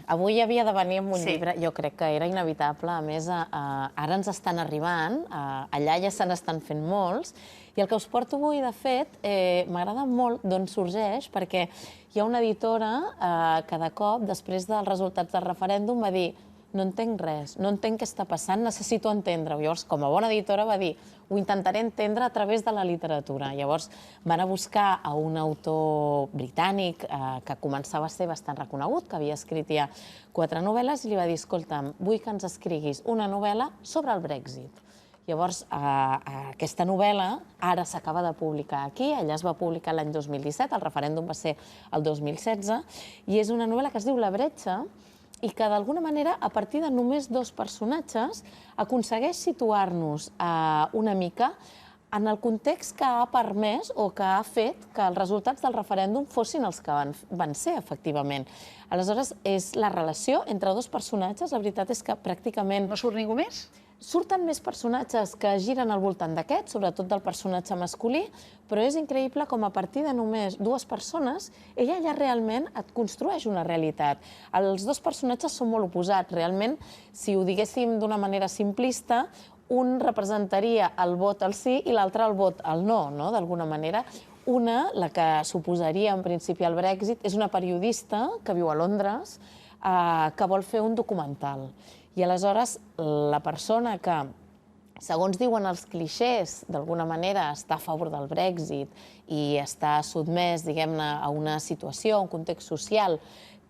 avui havia de venir amb un Sí. llibre, jo crec que era inevitable, a més, ara ens estan arribant, allà ja se n'estan fent molts, i el que us porto avui, de fet, m'agrada molt d'on sorgeix, perquè hi ha una editora que de cop, després dels resultats del referèndum, va dir: no entenc res, no entenc què està passant, necessito entendre-ho. Llavors, com a bona editora, va dir: ho intentaré entendre a través de la literatura. Llavors, van a buscar a un autor britànic que començava a ser bastant reconegut, que havia escrit ja 4 novel·les, i li va dir: escolta'm, vull que ens escriguis una novel·la sobre el Brexit. Llavors, aquesta novel·la ara s'acaba de publicar aquí, ella es va publicar l'any 2017, el referèndum va ser el 2016, i és una novel·la que es diu La Bretxa, i que d'alguna manera, a partir de només 2 personatges, aconsegueix situar-nos una mica en el context que ha permès o que ha fet que els resultats del referèndum fossin els que van ser, efectivament. Aleshores, és la relació entre 2 personatges, la veritat és que pràcticament... No surt ningú més? Surten més personatges que giren al voltant d'aquest, sobretot del personatge masculí, però és increïble com a partir de només 2 persones ella ja realment et construeix una realitat. Els 2 personatges són molt oposats. Realment, si ho diguéssim d'una manera simplista, un representaria el vot al sí i l'altre el vot al no, d'alguna manera. Una, la que s'oposaria en principi al Brexit, és una periodista que viu a Londres, que vol fer un documental. I aleshores la persona que, segons diuen els clixés, d'alguna manera està a favor del Brexit i està sotmès, diguem-ne, a una situació, a un context social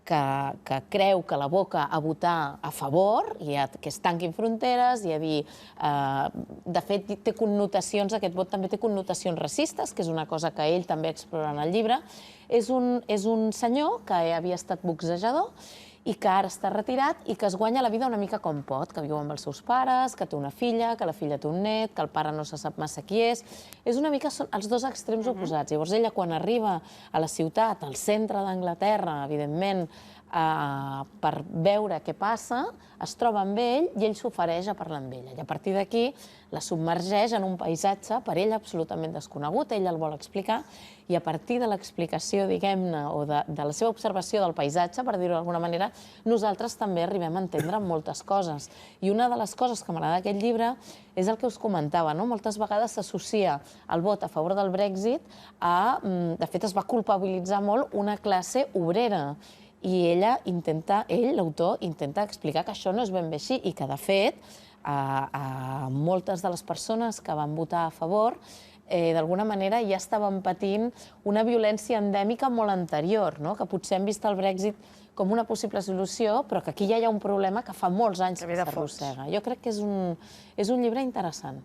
que creu que l'aboca a votar a favor, i que es tanquin fronteres, i a dir... De fet, té connotacions, aquest vot també té connotacions racistes, que és una cosa que ell també explora en el llibre. És un senyor que havia estat boxejador i que ara està retirat i que es guanya la vida una mica com pot, que viu amb els seus pares, que té una filla, que la filla té un net, que el pare no se sap massa qui és. És una mica els 2 extrems oposats. Llavors ella, quan arriba a la ciutat, al centre d'Anglaterra, evidentment, per veure què passa, es troba amb ell i ell s'ofereix a parlar amb ella. I a partir d'aquí la submergeix en un paisatge per ell absolutament desconegut, ell el vol explicar, i a partir de l'explicació, diguem-ne, o de la seva observació del paisatge, per dir-ho d'alguna manera, nosaltres també arribem a entendre moltes coses. I una de les coses que m'agrada d'aquest llibre és el que us comentava, no? Moltes vegades s'associa el vot a favor del Brexit a... De fet, es va culpabilitzar molt una classe obrera, i l'autor, intenta explicar que això no és ben bé així i que, de fet, moltes de les persones que van votar a favor d'alguna manera ja estaven patint una violència endèmica molt anterior, que potser hem vist el Brexit com una possible solució, però que aquí ja hi ha un problema que fa molts anys que s'arrossega. Jo crec que és un llibre interessant.